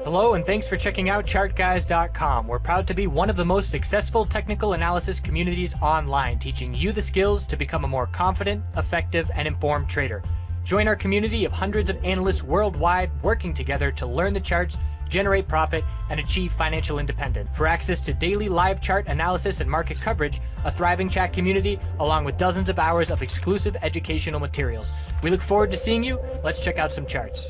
Hello and thanks for checking out ChartGuys.com. We're proud to be one of the most successful technical analysis communities online, teaching you the skills to become a more confident, effective, and informed trader. Join our community of hundreds of analysts worldwide working together to learn the charts, generate profit, and achieve financial independence. For access to daily live chart analysis and market coverage, a thriving chat community, along with dozens of hours of exclusive educational materials. We look forward to seeing you. Let's check out some charts.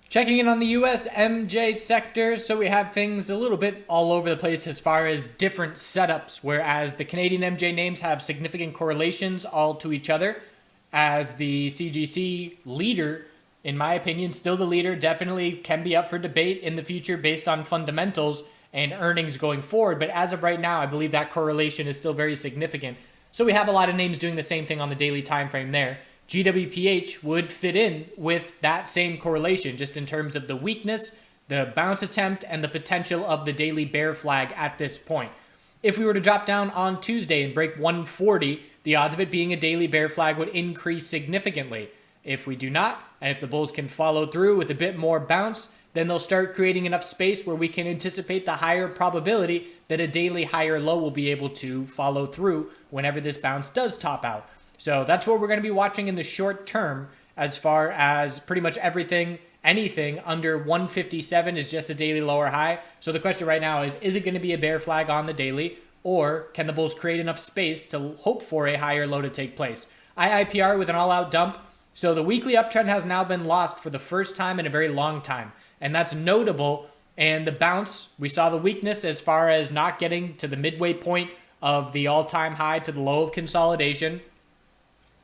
Checking in on the US MJ sector, so we have things a little bit all over the place as far as different setups, whereas the Canadian MJ names have significant correlations all to each other, as the CGC leader, in my opinion, still the leader, definitely can be up for debate in the future based on fundamentals and earnings going forward, but as of right now, I believe that correlation is still very significant. So we have a lot of names doing the same thing on the daily time frame there. GWPH would fit in with that same correlation, just in terms of the weakness, the bounce attempt, and the potential of the daily bear flag at this point. If we were to drop down on Tuesday and break 140, the odds of it being a daily bear flag would increase significantly. If we do not, and if the bulls can follow through with a bit more bounce, then they'll start creating enough space where we can anticipate the higher probability that a daily higher low will be able to follow through whenever this bounce does top out. So that's what we're going to be watching in the short term, as far as pretty much everything, anything under 157 is just a daily lower high. So the question right now is it going to be a bear flag on the daily, or can the bulls create enough space to hope for a higher low to take place? IIPR with an all-out dump. So the weekly uptrend has now been lost for the first time in a very long time, and that's notable. And the bounce, we saw the weakness as far as not getting to the midway point of the all-time high to the low of consolidation.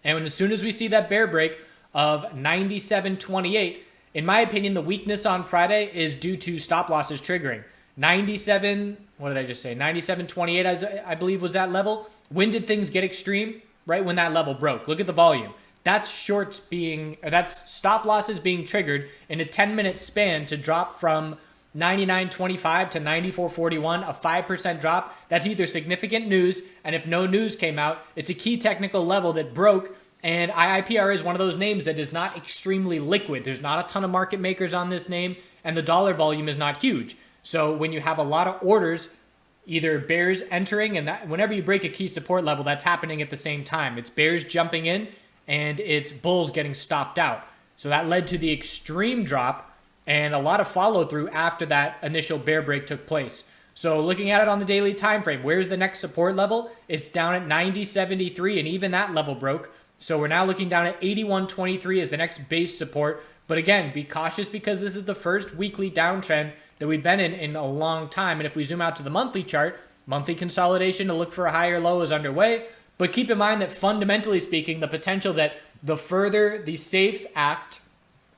And as soon as we see that bear break of 97.28, in my opinion, the weakness on Friday is due to stop losses triggering. 97, what did I just say? 97.28, I believe, was that level. When did things get extreme? Right when that level broke. Look at the volume. That's that's stop losses being triggered in a 10-minute span to drop from 99.25 to 94.41, a 5% drop. That's either significant news, and if no news came out, it's a key technical level that broke, and IIPR is one of those names that is not extremely liquid. There's not a ton of market makers on this name, and the dollar volume is not huge. So when you have a lot of orders, either bears entering, and that whenever you break a key support level, that's happening at the same time. It's bears jumping in, and it's bulls getting stopped out. So that led to the extreme drop and a lot of follow through after that initial bear break took place. So looking at it on the daily time frame, where's the next support level? It's down at 90.73, and even that level broke. So we're now looking down at 81.23 as the next base support. But again, be cautious because this is the first weekly downtrend that we've been in a long time. And if we zoom out to the monthly chart, monthly consolidation to look for a higher low is underway. But keep in mind that fundamentally speaking, the potential that the further the SAFE Act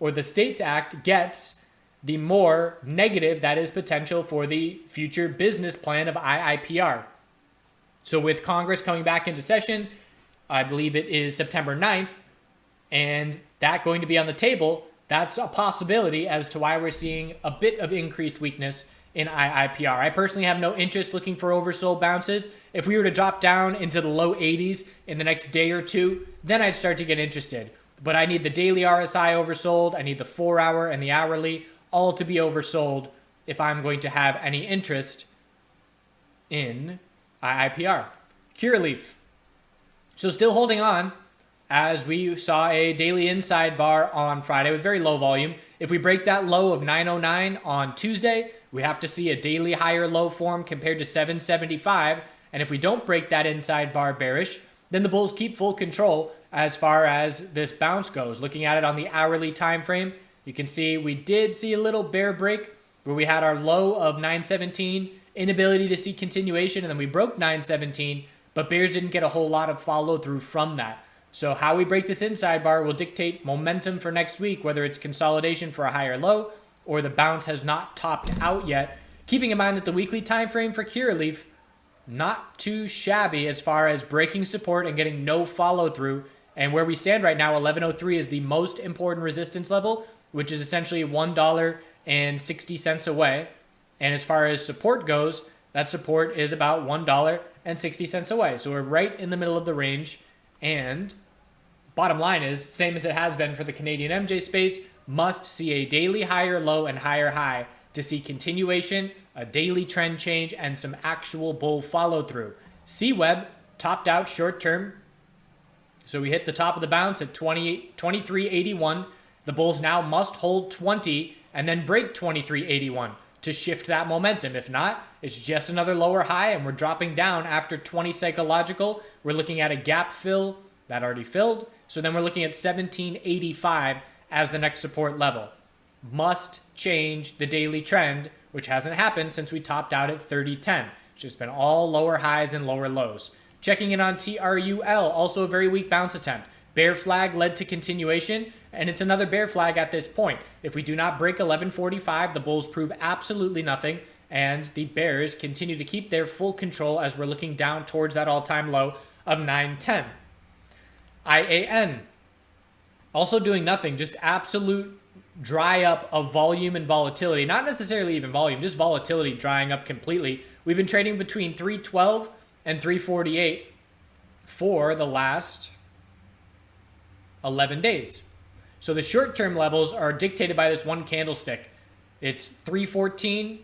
or the States Act gets, the more negative that is potential for the future business plan of IIPR. So with Congress coming back into session, I believe it is September 9th, and that going to be on the table, that's a possibility as to why we're seeing a bit of increased weakness in IIPR. I personally have no interest looking for oversold bounces. If we were to drop down into the low 80s in the next day or two, then I'd start to get interested. But I need the daily RSI oversold, I need the 4-hour and the hourly, all to be oversold if I'm going to have any interest in IIPR. Cureleaf. So still holding on, as we saw a daily inside bar on Friday with very low volume. If we break that low of 909 on Tuesday, we have to see a daily higher low form compared to 775. And if we don't break that inside bar bearish, then the bulls keep full control as far as this bounce goes. Looking at it on the hourly time frame, you can see we did see a little bear break where we had our low of 917, inability to see continuation, and then we broke 917, but bears didn't get a whole lot of follow through from that. So how we break this inside bar will dictate momentum for next week, whether it's consolidation for a higher low or the bounce has not topped out yet. Keeping in mind that the weekly time frame for Cureleaf, not too shabby as far as breaking support and getting no follow through. And where we stand right now, 1103 is the most important resistance level, which is essentially $1.60 away. And as far as support goes, that support is about $1.60 away. So we're right in the middle of the range. And bottom line is, same as it has been for the Canadian MJ space, must see a daily higher low and higher high to see continuation, a daily trend change, and some actual bull follow through. CWeb topped out short term. So we hit the top of the bounce at 23.81. The bulls now must hold 20 and then break 23.81 to shift that momentum. If not, it's just another lower high and we're dropping down after 20 psychological. We're looking at a gap fill that already filled. So then we're looking at 17.85 as the next support level. Must change the daily trend, which hasn't happened since we topped out at 30.10. It's just been all lower highs and lower lows. Checking in on TRUL, also a very weak bounce attempt. Bear flag led to continuation, and it's another bear flag at this point. If we do not break 1145, the bulls prove absolutely nothing, and the bears continue to keep their full control as we're looking down towards that all-time low of 910. IAN, also doing nothing, just absolute dry up of volume and volatility. Not necessarily even volume, just volatility drying up completely. We've been trading between 312 and 348 for the last 11 days. So the short-term levels are dictated by this one candlestick. It's 314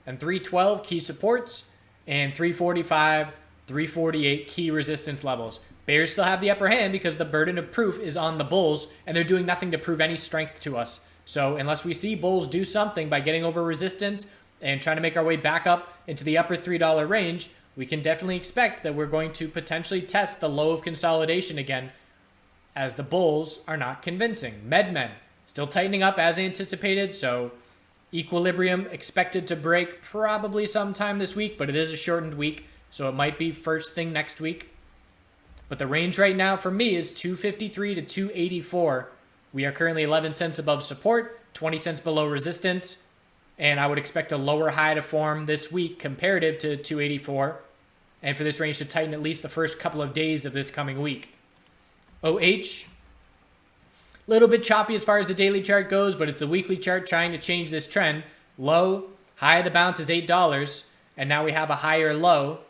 and 312 key supports and 345, 348 key resistance levels. Bears still have the upper hand because the burden of proof is on the bulls and they're doing nothing to prove any strength to us. So unless we see bulls do something by getting over resistance and trying to make our way back up into the upper $3 range, we can definitely expect that we're going to potentially test the low of consolidation again, as the bulls are not convincing. MedMen still tightening up as anticipated, so equilibrium expected to break probably sometime this week, but it is a shortened week, so it might be first thing next week. But the range right now for me is 253 to 284. We are currently 11 cents above support, 20 cents below resistance, and I would expect a lower high to form this week comparative to 284, and for this range to tighten at least the first couple of days of this coming week. OH, a little bit choppy as far as the daily chart goes, but it's the weekly chart trying to change this trend. Low, high of the bounce is $8, and now we have a higher low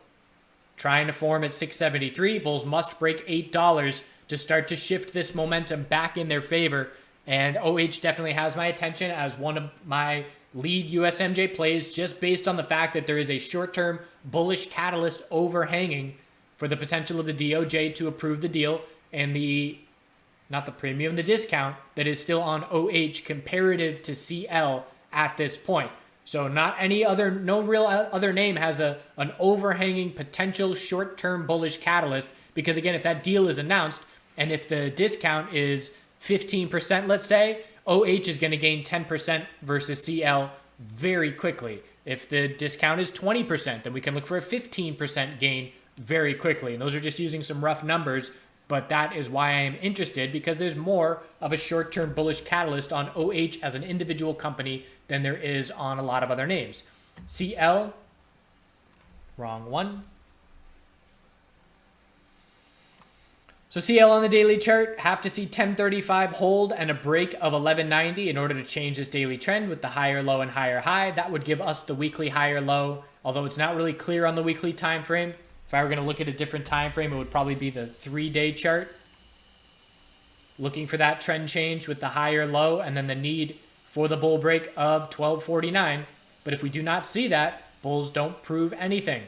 trying to form at 673. Bulls must break $8 to start to shift this momentum back in their favor, and OH definitely has my attention as one of my lead USMJ plays, just based on the fact that there is a short-term bullish catalyst overhanging for the potential of the DOJ to approve the deal, and the discount that is still on OH comparative to CL at this point. So no real other name has an overhanging potential short-term bullish catalyst, because again, if that deal is announced and if the discount is 15%, let's say, OH is going to gain 10% versus CL very quickly. If the discount is 20%, then we can look for a 15% gain very quickly. And those are just using some rough numbers, but that is why I am interested, because there's more of a short-term bullish catalyst on OH as an individual company than there is on a lot of other names. CL, wrong one. So CL on the daily chart, have to see 1035 hold and a break of 1190 in order to change this daily trend with the higher low and higher high. That would give us the weekly higher low, although it's not really clear on the weekly time frame. If I were going to look at a different time frame, it would probably be the 3-day chart. Looking for that trend change with the higher low and then the need for the bull break of 1249. But if we do not see that, bulls don't prove anything.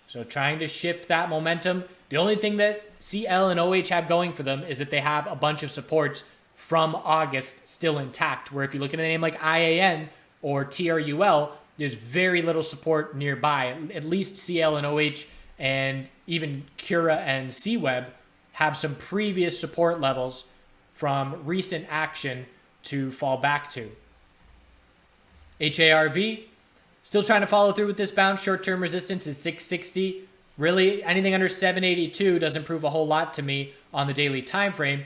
So trying to shift that momentum. The only thing that CL and OH have going for them is that they have a bunch of supports from August still intact, where if you look at a name like IAN or TRUL, there's very little support nearby. At least CL and OH and even Cura and CWeb have some previous support levels from recent action to fall back to. HARV, still trying to follow through with this bounce. Short-term resistance is 660. Really, anything under 782 doesn't prove a whole lot to me on the daily time frame,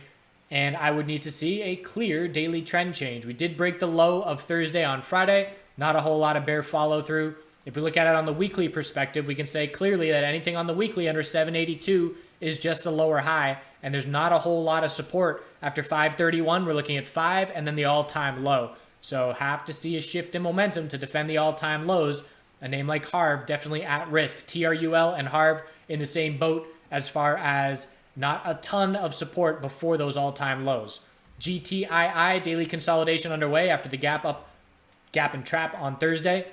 and I would need to see a clear daily trend change. We did break the low of Thursday on Friday. Not a whole lot of bear follow-through. If we look at it on the weekly perspective, we can say clearly that anything on the weekly under 782 is just a lower high, and there's not a whole lot of support. After 531, we're looking at 5 and then the all-time low. So have to see a shift in momentum to defend the all-time lows. A name like Harv definitely at risk. TRUL and Harv in the same boat as far as not a ton of support before those all-time lows. GTII, daily consolidation underway after the gap and trap on Thursday.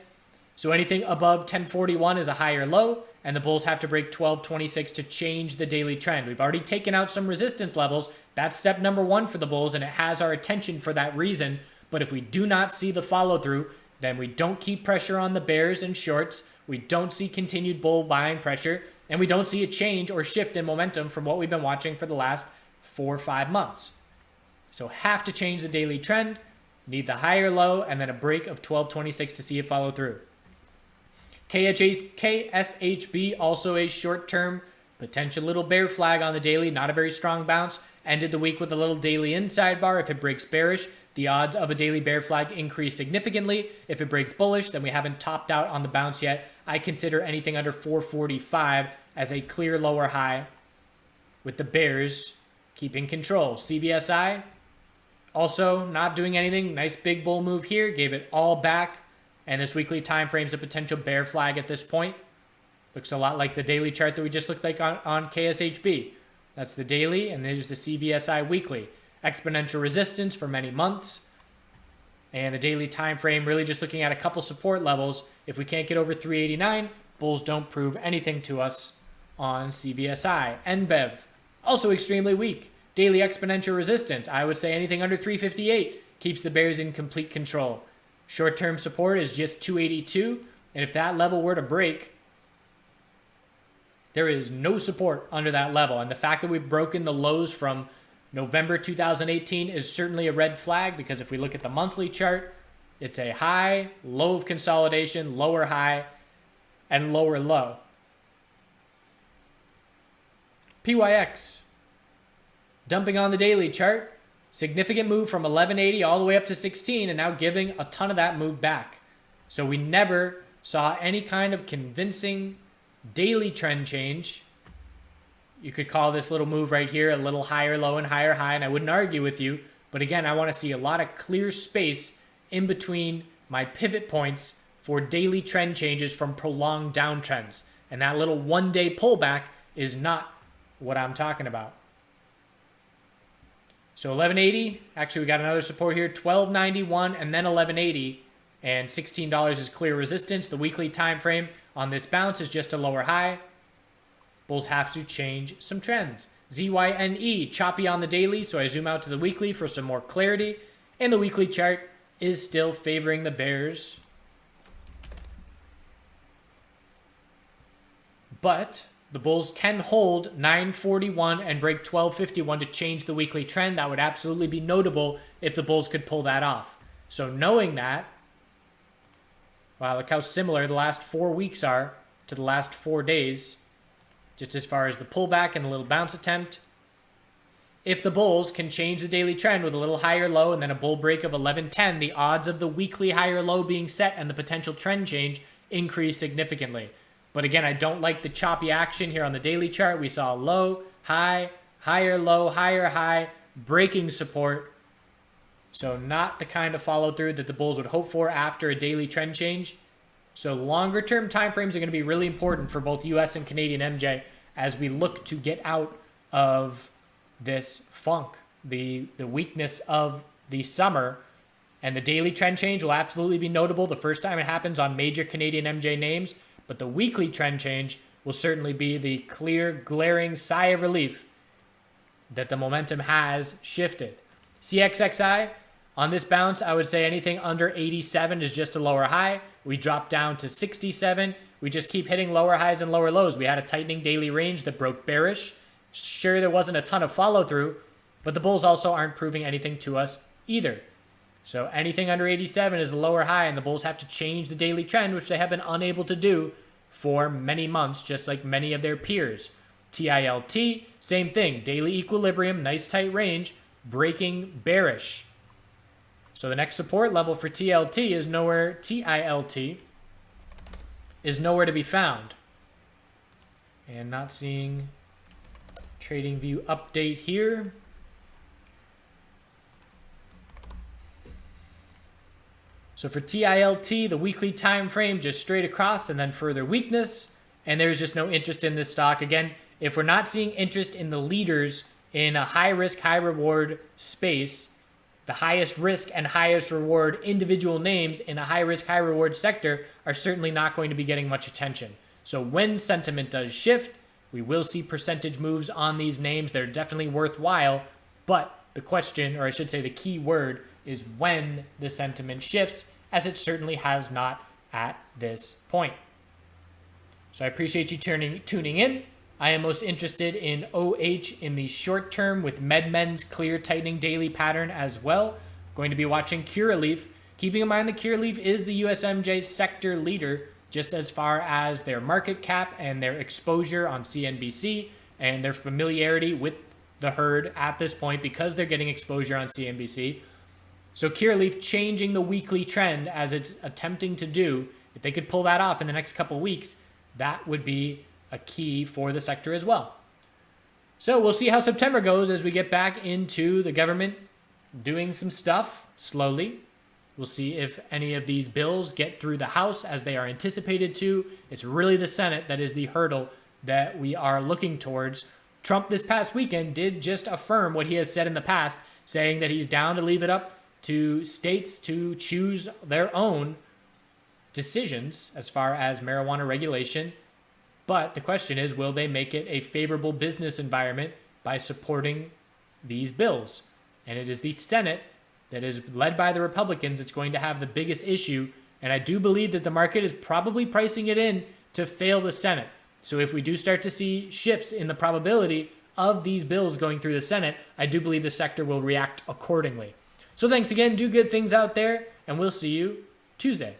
So anything above 1041 is a higher low, and the bulls have to break 1226 to change the daily trend. We've already taken out some resistance levels. That's step number one for the bulls, and it has our attention for that reason. But if we do not see the follow through, then we don't keep pressure on the bears and shorts. We don't see continued bull buying pressure, and we don't see a change or shift in momentum from what we've been watching for the last 4 or 5 months. So have to change the daily trend, need the higher low, and then a break of 1226 to see it follow through. KSHB, also a short-term potential little bear flag on the daily, not a very strong bounce. Ended the week with a little daily inside bar. If it breaks bearish, the odds of a daily bear flag increase significantly. If it breaks bullish, then we haven't topped out on the bounce yet. I consider anything under 445 as a clear lower high, with the bears keeping control. CVSI, also not doing anything. Nice big bull move here, gave it all back. And this weekly time frame is a potential bear flag at this point. Looks a lot like the daily chart that we just looked like on KSHB. That's the daily, and there's the CVSI weekly. Exponential resistance for many months. And the daily time frame really just looking at a couple support levels. If we can't get over 389, bulls don't prove anything to us on CVSI. NBEV, also extremely weak. Daily exponential resistance. I would say anything under 358 keeps the bears in complete control. Short-term support is just 282, and if that level were to break, there is no support under that level. And the fact that we've broken the lows from November 2018 is certainly a red flag, because if we look at the monthly chart, it's a high, low of consolidation, lower high, and lower low. PYX, dumping on the daily chart. Significant move from 1180 all the way up to 16, and now giving a ton of that move back. So we never saw any kind of convincing daily trend change. You could call this little move right here a little higher low and higher high, and I wouldn't argue with you. But again, I want to see a lot of clear space in between my pivot points for daily trend changes from prolonged downtrends. And that little one-day pullback is not what I'm talking about. So 1180, actually we got another support here, 1291 and then 1180, and $16 is clear resistance. The weekly time frame on this bounce is just a lower high. Bulls have to change some trends. ZYNE, choppy on the daily, so I zoom out to the weekly for some more clarity. And the weekly chart is still favoring the bears. But the bulls can hold 941 and break 1251 to change the weekly trend. That would absolutely be notable if the bulls could pull that off. So knowing that, wow, look how similar the last 4 weeks are to the last 4 days, just as far as the pullback and the little bounce attempt. If the bulls can change the daily trend with a little higher low and then a bull break of 1110, the odds of the weekly higher low being set and the potential trend change increase significantly. But again, I don't like the choppy action here on the daily chart. We saw low, high, higher low, higher high, breaking support. So not the kind of follow through that the bulls would hope for after a daily trend change. So longer term timeframes are going to be really important for both US and Canadian MJ as we look to get out of this funk, the weakness of the summer. And the daily trend change will absolutely be notable the first time it happens on major Canadian MJ names. But the weekly trend change will certainly be the clear, glaring sigh of relief that the momentum has shifted. CXXI, on this bounce, I would say anything under 87 is just a lower high. We dropped down to 67. We just keep hitting lower highs and lower lows. We had a tightening daily range that broke bearish. Sure, there wasn't a ton of follow through, but the bulls also aren't proving anything to us either. So anything under 87 is a lower high, and the bulls have to change the daily trend, which they have been unable to do for many months, just like many of their peers. TILT, same thing. Daily equilibrium, nice tight range, breaking bearish. So the next support level for TILT is nowhere to be found. And not seeing TradingView update here. So for TILT, the weekly time frame just straight across and then further weakness. And there's just no interest in this stock. Again, if we're not seeing interest in the leaders in a high risk, high reward space, the highest risk and highest reward individual names in a high risk, high reward sector are certainly not going to be getting much attention. So when sentiment does shift, we will see percentage moves on these names. They're definitely worthwhile, but the question, or I should say the key word, is when the sentiment shifts, as it certainly has not at this point. So I appreciate you tuning in. I am most interested in OH in the short term with MedMen's clear tightening daily pattern as well. Going to be watching Curaleaf. Keeping in mind the Curaleaf is the USMJ sector leader just as far as their market cap and their exposure on CNBC and their familiarity with the herd at this point because they're getting exposure on CNBC. So Curaleaf changing the weekly trend as it's attempting to do. If they could pull that off in the next couple weeks, that would be a key for the sector as well. So we'll see how September goes as we get back into the government doing some stuff slowly. We'll see if any of these bills get through the House as they are anticipated to. It's really the Senate that is the hurdle that we are looking towards. Trump this past weekend did just affirm what he has said in the past, saying that he's down to leave it up to states to choose their own decisions as far as marijuana regulation. But the question is, will they make it a favorable business environment by supporting these bills? And it is the Senate that is led by the Republicans that's going to have the biggest issue. And I do believe that the market is probably pricing it in to fail the Senate. So if we do start to see shifts in the probability of these bills going through the Senate, I do believe the sector will react accordingly. So thanks again. Do good things out there, and we'll see you Tuesday.